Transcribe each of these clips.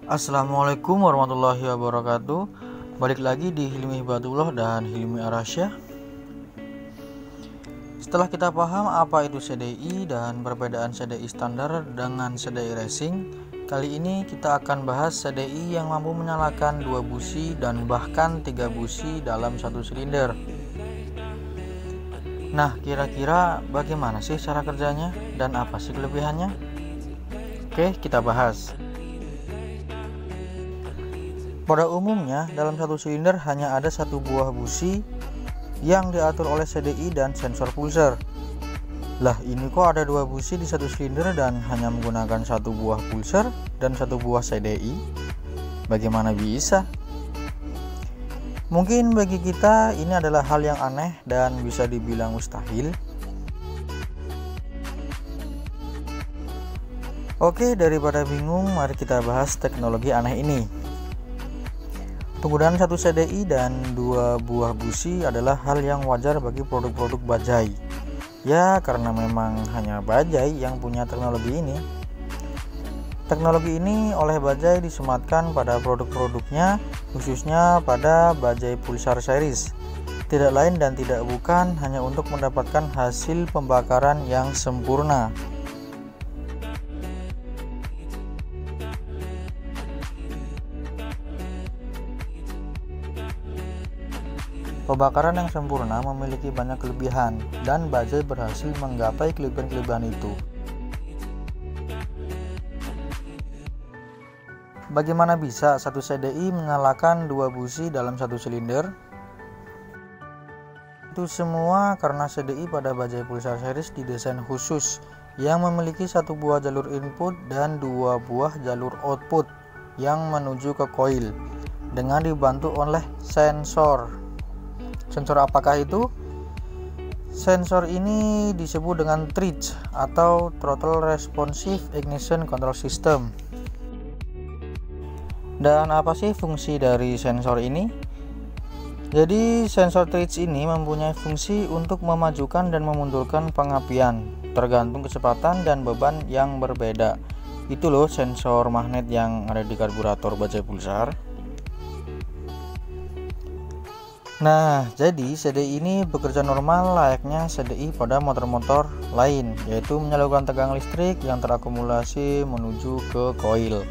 Assalamualaikum warahmatullahi wabarakatuh. Balik lagi di Hilmi Hibatullah dan Hilmi Arasya. Setelah kita paham apa itu CDI dan perbedaan CDI standar dengan CDI racing, kali ini kita akan bahas CDI yang mampu menyalakan 2 busi dan bahkan 3 busi dalam satu silinder. Nah, kira-kira bagaimana sih cara kerjanya dan apa sih kelebihannya? Oke, kita bahas. Pada umumnya, dalam satu silinder hanya ada satu buah busi yang diatur oleh CDI dan sensor pulser. Lah, ini kok ada 2 busi di satu silinder dan hanya menggunakan satu buah pulser dan satu buah CDI? Bagaimana bisa? Mungkin bagi kita ini adalah hal yang aneh dan bisa dibilang mustahil. Oke, daripada bingung, mari kita bahas teknologi aneh ini. Penggunaan satu CDI dan 2 buah busi adalah hal yang wajar bagi produk-produk bajai. Ya, karena memang hanya bajai yang punya teknologi ini. Teknologi ini oleh bajai disematkan pada produk-produknya, khususnya pada bajai Pulsar series. Tidak lain dan tidak bukan hanya untuk mendapatkan hasil pembakaran yang sempurna. Pembakaran yang sempurna memiliki banyak kelebihan, dan bajai berhasil menggapai kelebihan-kelebihan itu. Bagaimana bisa satu CDI menyalakan 2 busi dalam satu silinder? Itu semua karena CDI pada bajai Pulsar series didesain khusus yang memiliki satu buah jalur input dan 2 buah jalur output yang menuju ke coil dengan dibantu oleh sensor. Sensor apakah itu? Sensor ini disebut dengan TRIG atau Throttle Responsive Ignition Control System. Dan apa sih fungsi dari sensor ini? Jadi sensor TRIG ini mempunyai fungsi untuk memajukan dan memundurkan pengapian tergantung kecepatan dan beban yang berbeda. Itu loh sensor magnet yang ada di karburator bajai Pulsar. Nah, jadi CDI ini bekerja normal layaknya CDI pada motor-motor lain, yaitu menyalurkan tegangan listrik yang terakumulasi menuju ke koil.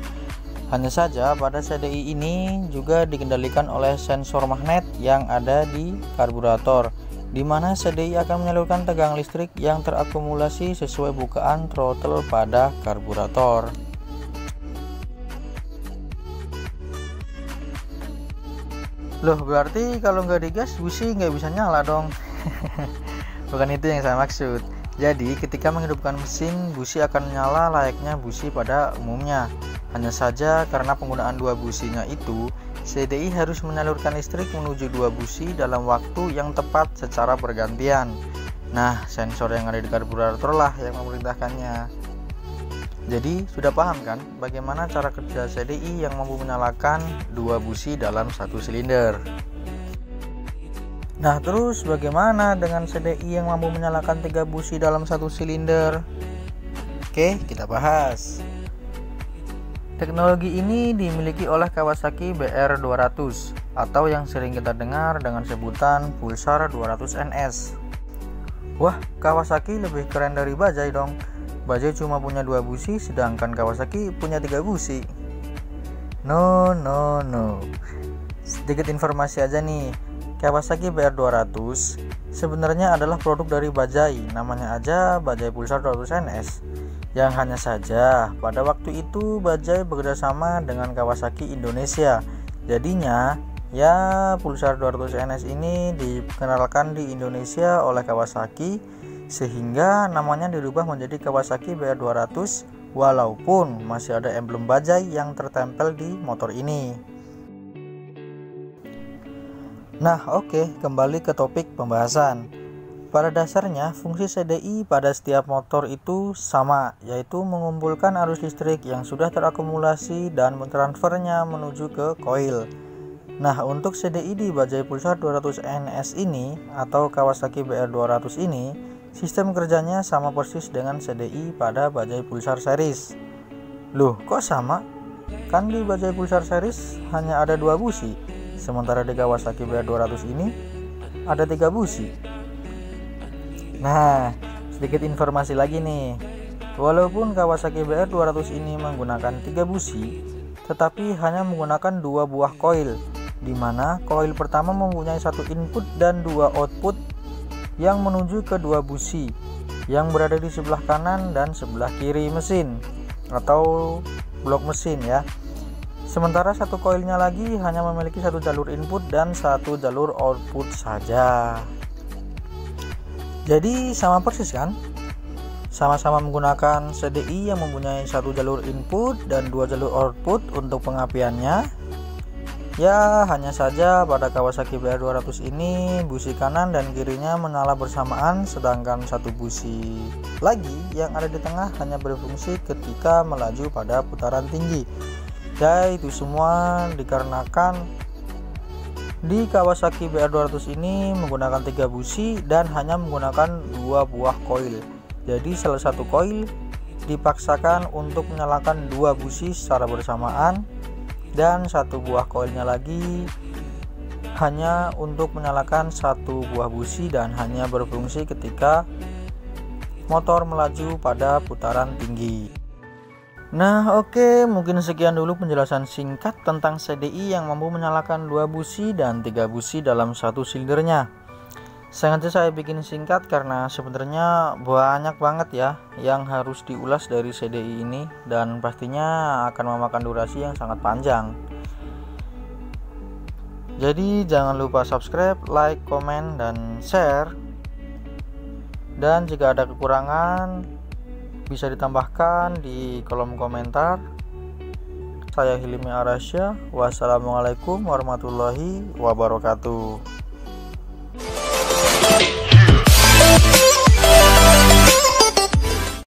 Hanya saja pada CDI ini juga dikendalikan oleh sensor magnet yang ada di karburator, di mana CDI akan menyalurkan tegangan listrik yang terakumulasi sesuai bukaan throttle pada karburator. Loh, berarti kalau nggak digas busi nggak bisa nyala dong. Bukan itu yang saya maksud. Jadi ketika menghidupkan mesin, busi akan menyala layaknya busi pada umumnya. Hanya saja karena penggunaan 2 businya itu, CDI harus menyalurkan listrik menuju 2 busi dalam waktu yang tepat secara bergantian. Nah, sensor yang ada di karburator lah yang memerintahkannya. Jadi sudah paham kan bagaimana cara kerja CDI yang mampu menyalakan 2 busi dalam satu silinder. Nah, terus bagaimana dengan CDI yang mampu menyalakan 3 busi dalam satu silinder? Oke, kita bahas. Teknologi ini dimiliki oleh Kawasaki BR200 atau yang sering kita dengar dengan sebutan Pulsar 200 NS. Wah, Kawasaki lebih keren dari bajai dong. Bajai cuma punya 2 busi, sedangkan Kawasaki punya 3 busi. No. Sedikit informasi aja nih. Kawasaki BR200 sebenarnya adalah produk dari bajai, namanya aja bajai Pulsar 200 NS. Yang hanya saja pada waktu itu bajai bekerjasama dengan Kawasaki Indonesia. Jadinya ya Pulsar 200 NS ini dikenalkan di Indonesia oleh Kawasaki, sehingga namanya dirubah menjadi Kawasaki BR200 walaupun masih ada emblem bajai yang tertempel di motor ini. Nah, oke, kembali ke topik pembahasan. Pada dasarnya fungsi CDI pada setiap motor itu sama, yaitu mengumpulkan arus listrik yang sudah terakumulasi dan mentransfernya menuju ke koil. Nah, untuk CDI di bajai Pulsar 200 NS ini atau Kawasaki BR200 ini, sistem kerjanya sama persis dengan CDI pada bajai Pulsar series. Loh, kok sama? Kan di Bajaj Pulsar series hanya ada 2 busi, sementara di Kawasaki BR200 ini ada 3 busi. Nah, sedikit informasi lagi nih. Walaupun Kawasaki BR200 ini menggunakan 3 busi, tetapi hanya menggunakan 2 buah koil, di mana koil pertama mempunyai 1 input dan 2 output yang menuju ke 2 busi yang berada di sebelah kanan dan sebelah kiri mesin atau blok mesin ya. Sementara 1 koilnya lagi hanya memiliki 1 jalur input dan 1 jalur output saja. Jadi sama persis kan? Sama-sama menggunakan CDI yang mempunyai 1 jalur input dan 2 jalur output untuk pengapiannya. Ya, hanya saja pada Kawasaki BR200 ini busi kanan dan kirinya menyala bersamaan, sedangkan 1 busi lagi yang ada di tengah hanya berfungsi ketika melaju pada putaran tinggi. Ya, itu semua dikarenakan di Kawasaki BR200 ini menggunakan 3 busi dan hanya menggunakan 2 buah koil. Jadi salah satu koil dipaksakan untuk menyalakan 2 busi secara bersamaan, dan 1 buah koilnya lagi hanya untuk menyalakan 1 buah busi dan hanya berfungsi ketika motor melaju pada putaran tinggi. Nah, oke, mungkin sekian dulu penjelasan singkat tentang CDI yang mampu menyalakan 2 busi dan 3 busi dalam 1 silindernya. Sengaja saya bikin singkat karena sebenarnya banyak banget ya yang harus diulas dari CDI ini, dan pastinya akan memakan durasi yang sangat panjang. Jadi jangan lupa subscribe, like, komen, dan share. Dan jika ada kekurangan bisa ditambahkan di kolom komentar. Saya Hilmi Arasya. Wassalamualaikum warahmatullahi wabarakatuh.